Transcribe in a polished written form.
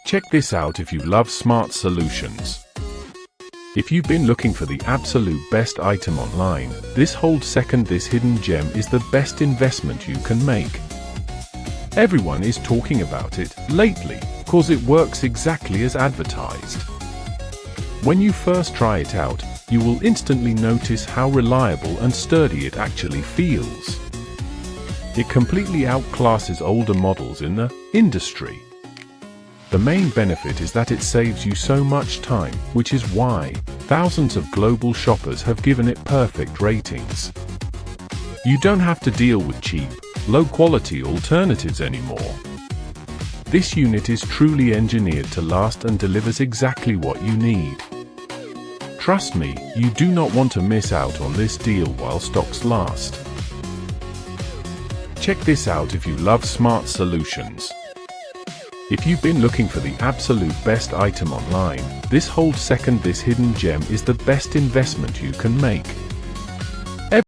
Check this out if you love smart solutions. If you've been looking for the absolute best item online, this hidden gem is the best investment you can make. Everyone is talking about it lately, cause it works exactly as advertised. When you first try it out, you will instantly notice how reliable and sturdy it actually feels. It completely outclasses older models in the industry. The main benefit is that it saves you so much time, which is why thousands of global shoppers have given it perfect ratings. You don't have to deal with cheap, low-quality alternatives anymore. This unit is truly engineered to last and delivers exactly what you need. Trust me, you do not want to miss out on this deal while stocks last. Check this out if you love smart solutions. If you've been looking for the absolute best item online, this hidden gem is the best investment you can make.